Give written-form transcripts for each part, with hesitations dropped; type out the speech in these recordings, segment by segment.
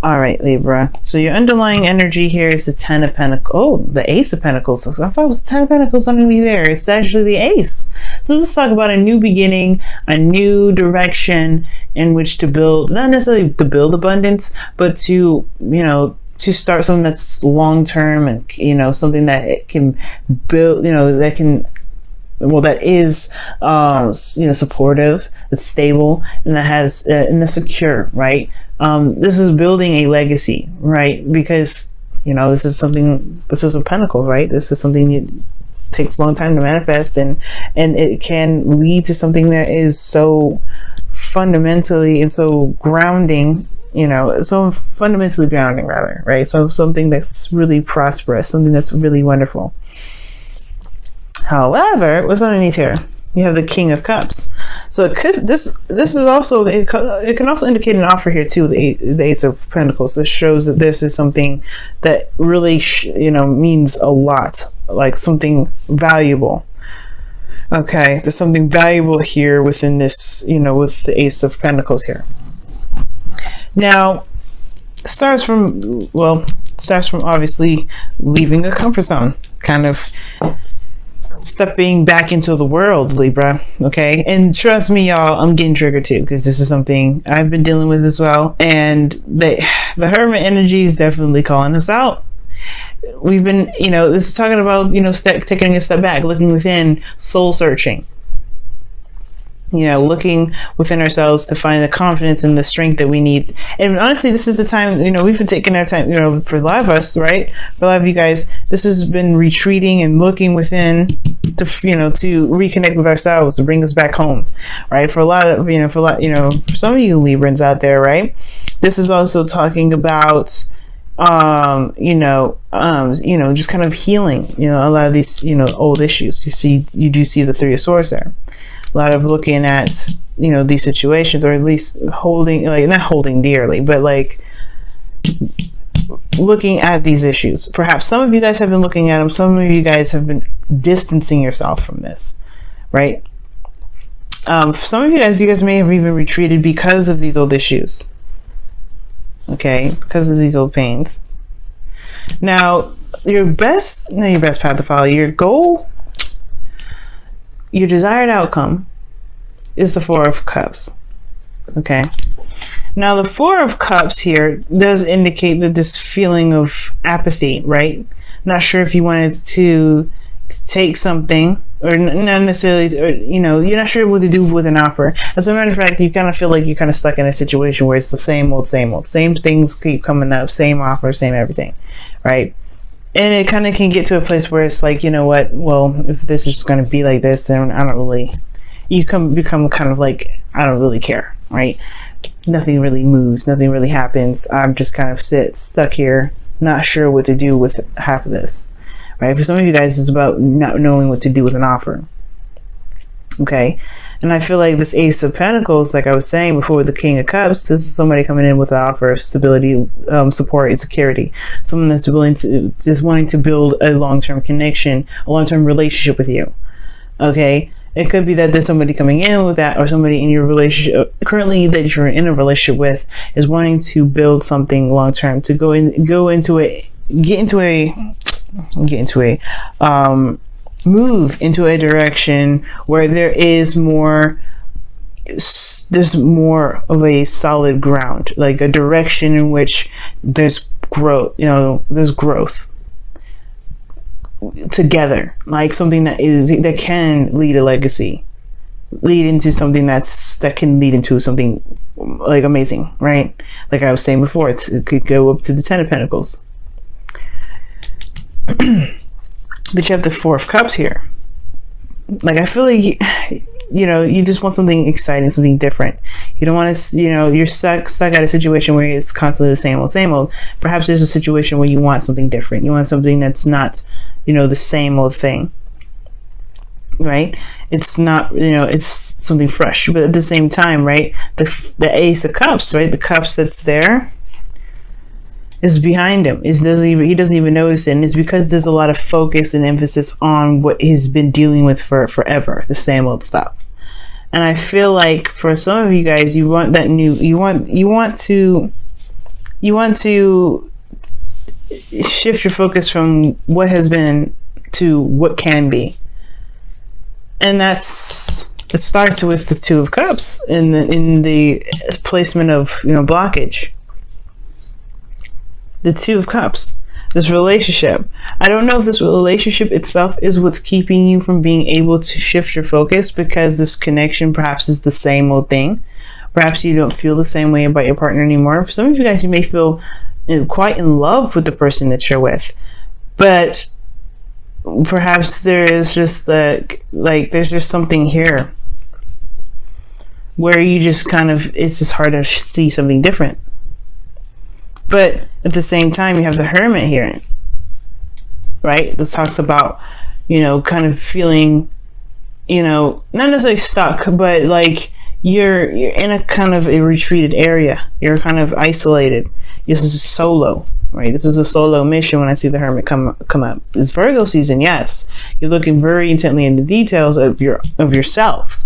All right, Libra. So your underlying energy here is the Ten of Pentacles. Oh, the Ace of Pentacles. So I thought it was the Ten of Pentacles underneath there. It's actually the Ace. So let's talk about a new beginning, a new direction in which to build, not necessarily to build abundance, but to, to start something that's long-term and, something that it can build, that can, well, that is, supportive, that's stable, and that has, and that's secure, right? This is building a legacy, right? Because, this is a pentacle, right? This is something that takes a long time to manifest, and it can lead to something that is so fundamentally and so grounding, so fundamentally grounding rather, right? So something that's really prosperous, something that's really wonderful. However, what's underneath here? You have the King of Cups. So it could, this is also, it can also indicate an offer here too, the Ace of Pentacles. This shows that this is something that really, means a lot, like something valuable. Okay, there's something valuable here within this, with the Ace of Pentacles here. Now, starts from obviously leaving the comfort zone, kind of stepping back into the world, Libra. Okay, and trust me, y'all, I'm getting triggered too, because this is something I've been dealing with as well. And the Hermit energy is definitely calling us out. We've been, this is talking about, taking a step back, looking within, soul searching. Looking within ourselves to find the confidence and the strength that we need. And honestly, this is the time, we've been taking our time, for a lot of us, right? For a lot of you guys, this has been retreating and looking within to, to reconnect with ourselves, to bring us back home, right? For for some of you Librans out there, right? This is also talking about, just kind of healing, a lot of these, old issues. You do see the Three of Swords there. A lot of looking at, these situations, or at least holding, not holding dearly, but looking at these issues. Perhaps some of you guys have been looking at them. Some of you guys have been distancing yourself from this, right? Some of you guys may have even retreated because of these old issues. Okay, because of these old pains. Now, your best path to follow, your goal, your desired outcome is the Four of Cups. Okay. Now, the Four of Cups here does indicate that this feeling of apathy, right? Not sure if you wanted to take something, or not necessarily, or, you're not sure what to do with an offer. As a matter of fact, you kind of feel like you're kind of stuck in a situation where it's the same old, same things keep coming up, same offer, same everything, right? And it kind of can get to a place where it's like, what, well, if this is just going to be like this, then you become kind of like, I don't really care, right? Nothing really moves, nothing really happens. I'm just kind of stuck here, not sure what to do with half of this, right? For some of you guys, it's about not knowing what to do with an offer. Okay. And I feel like this Ace of Pentacles, like I was saying before with the King of Cups, this is somebody coming in with an offer of stability, support, and security. Someone that's wanting to build a long-term connection, a long-term relationship with you. Okay? It could be that there's somebody coming in with that, or somebody in your relationship, currently that you're in a relationship with, is wanting to build something long-term, to move into a direction where there's more of a solid ground, like a direction in which there's growth, there's growth together, like something that can lead a legacy, lead into something that can lead into something like amazing, right? Like I was saying before, it could go up to the Ten of Pentacles. But you have the Four of Cups here. Like, I feel like, you just want something exciting, something different. You don't want to, you're stuck at a situation where it's constantly the same old. Perhaps there's a situation where you want something different. You want something that's not, the same old thing. Right? It's not, it's something fresh. But at the same time, right, the Ace of Cups, right, the cups that's there, is behind him. He doesn't even notice it, and it's because there's a lot of focus and emphasis on what he's been dealing with for forever, the same old stuff. And I feel like for some of you guys, you want that new, you want you want to shift your focus from what has been to what can be. And it starts with the Two of Cups in the placement of, blockage. The Two of Cups, this relationship. I don't know if this relationship itself is what's keeping you from being able to shift your focus, because this connection perhaps is the same old thing. Perhaps you don't feel the same way about your partner anymore. For some of you guys, you may feel quite in love with the person that you're with, but perhaps there is just there's just something here where you just it's just hard to see something different. But at the same time, you have the Hermit here, right? This talks about, kind of feeling, not necessarily stuck, but like you're in a kind of a retreated area. You're kind of isolated. This is a solo, right? This is a solo mission when I see the Hermit come up. It's Virgo season, yes. You're looking very intently into details of yourself,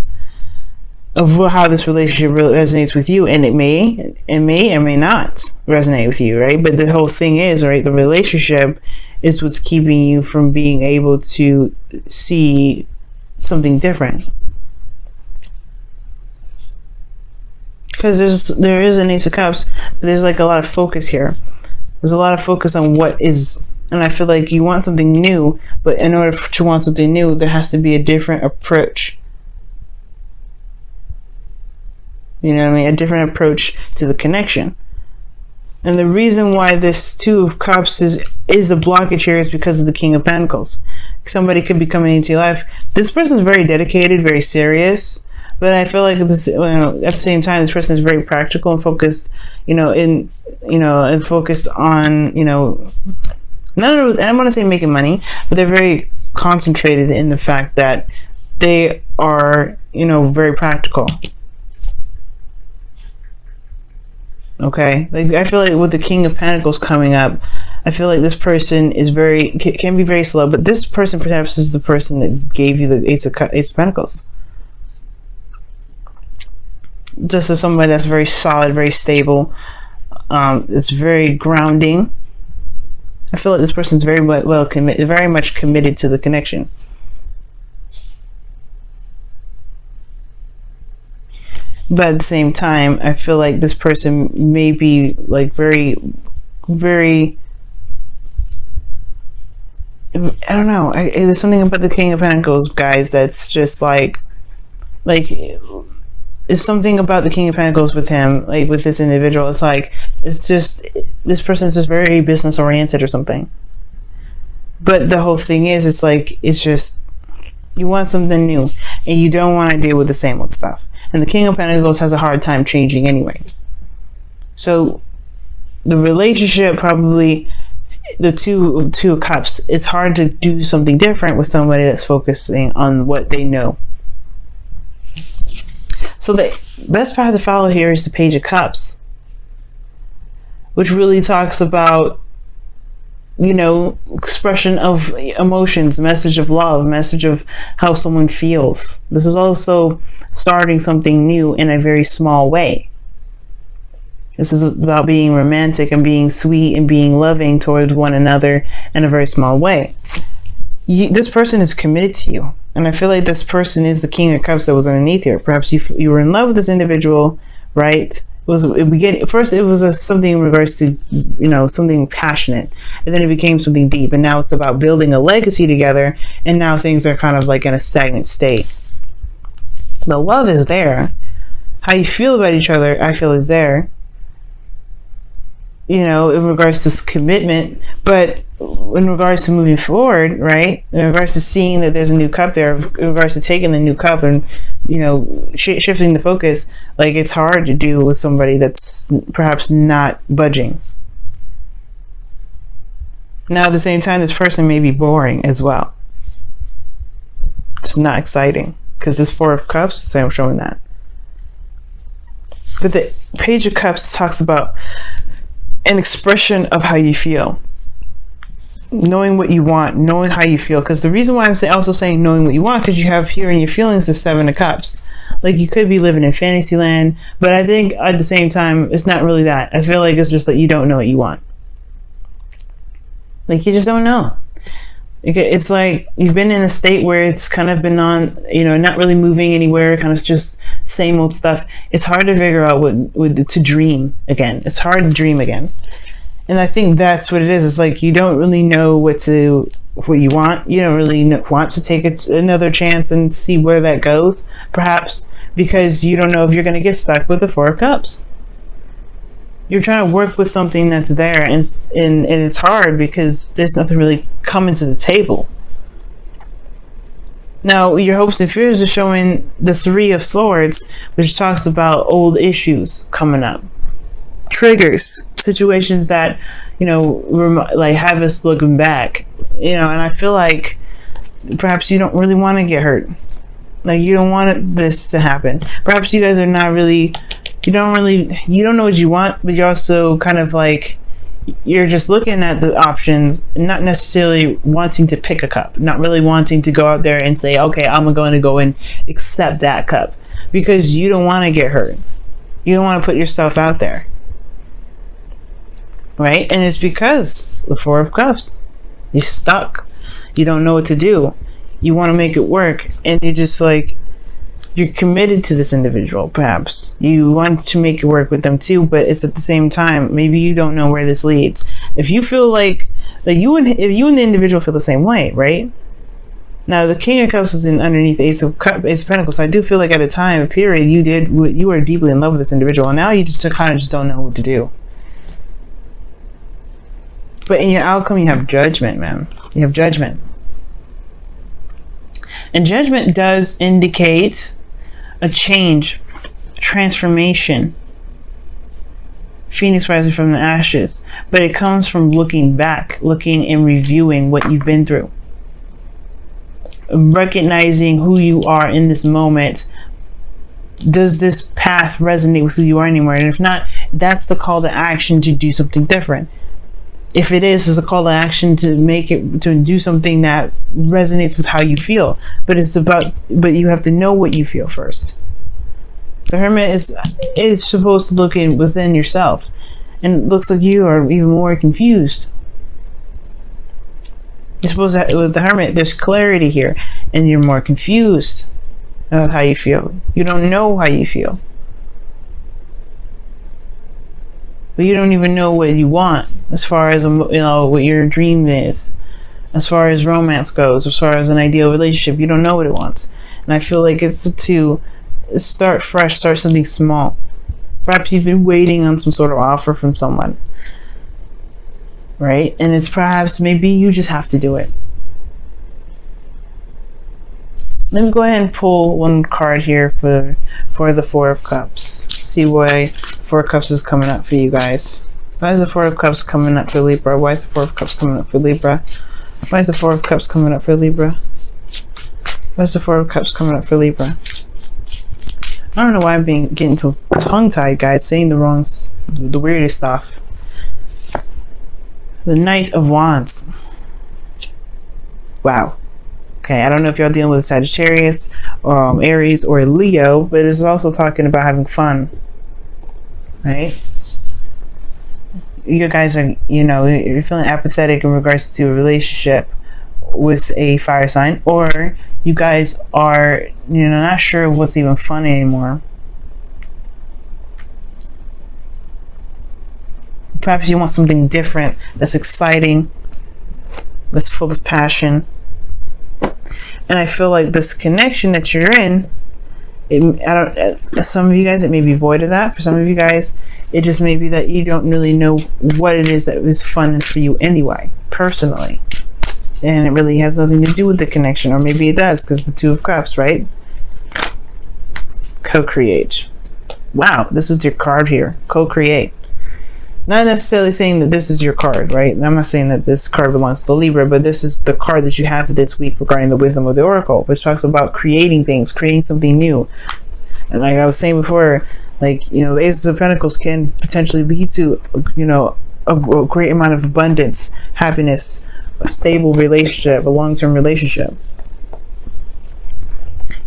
of how this relationship really resonates with you, and it may or may not resonate with you, right? But the whole thing is, right, the relationship is what's keeping you from being able to see something different. Because there is an Ace of Cups, but there's like a lot of focus here. There's a lot of focus on what is, and I feel like you want something new, but in order to want something new, there has to be a different approach. You know what I mean? A different approach to the connection. And the reason why this Two of Cups is the blockage here is because of the King of Pentacles. Somebody could be coming into your life. This person is very dedicated, very serious. But I feel like at the same time, this person is very practical and focused, and focused on, not, I want to say making money, but they're very concentrated in the fact that they are, very practical. Okay, like I feel like with the King of Pentacles coming up, I feel like this person is can be very slow, but this person perhaps is the person that gave you the Ace of Pentacles. Just as somebody that's very solid, very stable, it's very grounding. I feel like this person's very much committed to the connection. But at the same time, I feel like this person may be like very, very, I don't know. There's something about the King of Pentacles, guys, that's just like it's something about the King of Pentacles with him, like with this individual. It's just this person is just very business oriented or something. But the whole thing is, it's just you want something new, and you don't want to deal with the same old stuff. And the King of Pentacles has a hard time changing anyway. So the relationship, probably the two of Cups, it's hard to do something different with somebody that's focusing on what they know. So the best path to follow here is the Page of Cups, which really talks about, expression of emotions, message of love, message of how someone feels. This is also starting something new in a very small way. This is about being romantic and being sweet and being loving towards one another in a very small way. This person is committed to you. And I feel like this person is the King of Cups that was underneath here. Perhaps you were in love with this individual, right? First it was something in regards to, something passionate. And then it became something deep. And now it's about building a legacy together. And now things are kind of like in a stagnant state. The love is there. How you feel about each other, I feel, is there. In regards to this commitment, but in regards to moving forward, right? In regards to seeing that there's a new cup there, in regards to taking the new cup and, shifting the focus, like it's hard to do with somebody that's perhaps not budging. Now, at the same time, this person may be boring as well. It's not exciting because this Four of Cups, so I'm showing that. But the Page of Cups talks about an expression of how you feel, knowing what you want, knowing how you feel. Because the reason why I'm also saying knowing what you want, because you have here in your feelings the Seven of Cups. like you could be living in fantasy land, but I think at the same time, it's not really that. I feel like it's just that you don't know what you want. Like you just don't know. It's like you've been in a state where it's kind of been on, not really moving anywhere, kind of just same old stuff. It's hard to figure out what to dream again. It's hard to dream again. And I think that's what it is. It's like you don't really know what you want. You don't really want to take another chance and see where that goes, perhaps because you don't know if you're going to get stuck with the Four of Cups. You're trying to work with something that's there, and it's hard because there's nothing really coming to the table. Now, your hopes and fears are showing the Three of Swords, which talks about old issues coming up. Triggers, situations that, like have us looking back, and I feel like perhaps you don't really want to get hurt. Like you don't want this to happen. Perhaps you guys are not really, you don't know what you want, but you're also kind of like, you're just looking at the options, not necessarily wanting to pick a cup, not really wanting to go out there and say, okay, I'm going to go and accept that cup, because you don't want to get hurt. You don't want to put yourself out there. Right? And it's because the Four of Cups. You're stuck. You don't know what to do. You want to make it work. And you're just like, you're committed to this individual, perhaps. You want to make it work with them too, but it's at the same time, maybe you don't know where this leads. If you feel like if you and the individual feel the same way, right? Now, the King of Cups was underneath the Ace of Pentacles. So I do feel like at a period, you were deeply in love with this individual. And now you just kind of just don't know what to do. But in your outcome, you have judgment, man. You have judgment. And judgment does indicate a change, transformation. Phoenix rising from the ashes. But it comes from looking back, looking and reviewing what you've been through. Recognizing who you are in this moment. Does this path resonate with who you are anymore? And if not, that's the call to action to do something different. If it is, it's a call to action to do something that resonates with how you feel. But you have to know what you feel first. The Hermit is supposed to look within yourself. And it looks like you are even more confused. You're supposed to, with the Hermit, there's clarity here. And you're more confused about how you feel. You don't know how you feel. But you don't even know what you want as far as what your dream is, as far as romance goes, as far as an ideal relationship. You don't know what it wants. And I feel like it's to start fresh, start something small. Perhaps you've been waiting on some sort of offer from someone, right? And it's perhaps maybe you just have to do it. Let me go ahead and pull one card here for the Four of Cups. See why Four of Cups is coming up for you guys. Why is the Four of Cups coming up for Libra? Why is the Four of Cups coming up for Libra? Why is the Four of Cups coming up for Libra? Why is the Four of Cups coming up for Libra? I don't know why I'm getting so tongue-tied, guys, saying the weirdest stuff. The Knight of Wands. Wow. Okay, I don't know if y'all dealing with Sagittarius, Aries, or Leo, but it's also talking about having fun. Right? You guys are, you're feeling apathetic in regards to a relationship with a fire sign, or you guys are, not sure what's even fun anymore. Perhaps you want something different, that's exciting, that's full of passion. And I feel like this connection that you're in, some of you guys, it may be void of that. For some of you guys, it just may be that you don't really know what it is that is fun for you anyway, personally. And it really has nothing to do with the connection. Or maybe it does, because the Two of Cups, right? Co-create. Wow, this is your card here. Co-create. Not necessarily saying that this is your card, right? I'm not saying that this card belongs to the Libra, but this is the card that you have this week regarding the wisdom of the Oracle, which talks about creating things, creating something new. And like I was saying before, like, the Ace of Pentacles can potentially lead to, a great amount of abundance, happiness, a stable relationship, a long-term relationship.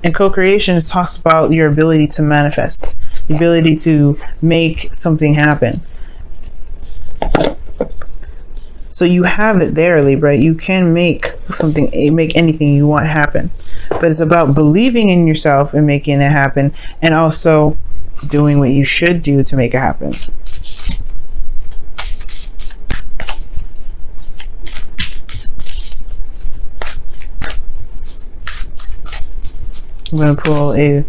And co-creation talks about your ability to manifest, the ability to make something happen. So you have it there, Libra. You can make something, make anything you want happen. But it's about believing in yourself and making it happen, and also doing what you should do to make it happen. I'm going to pull a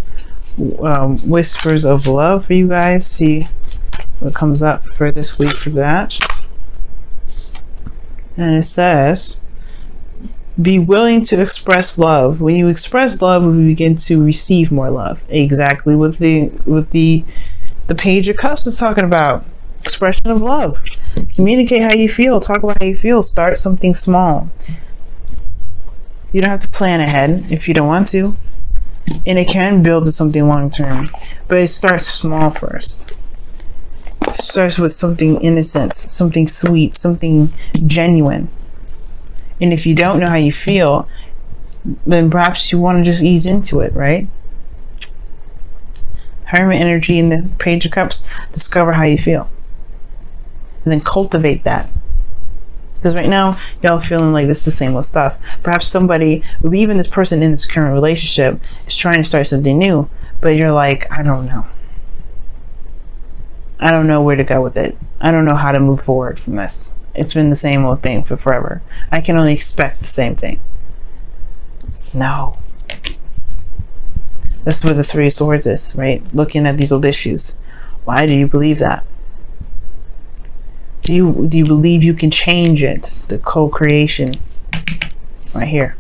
Whispers of Love for you guys. See what comes up for this week for that. And it says, be willing to express love. When you express love, we begin to receive more love. Exactly what the Page of Cups is talking about. Expression of love. Communicate how you feel. Talk about how you feel. Start something small. You don't have to plan ahead if you don't want to. And it can build to something long term. But it starts small first. It starts with something innocent, something sweet, something genuine. And if you don't know how you feel, then perhaps you want to just ease into it, right? Hermit energy in the Page of Cups. Discover how you feel. And then cultivate that. Because right now, y'all feeling like this is the same old stuff. Perhaps somebody, even this person in this current relationship, is trying to start something new. But you're like, I don't know. I don't know where to go with it. I don't know how to move forward from this. It's been the same old thing for forever. I can only expect the same thing. No. That's where the Three of Swords is, right? Looking at these old issues. Why do you believe that? Do you believe you can change it? The co-creation right here.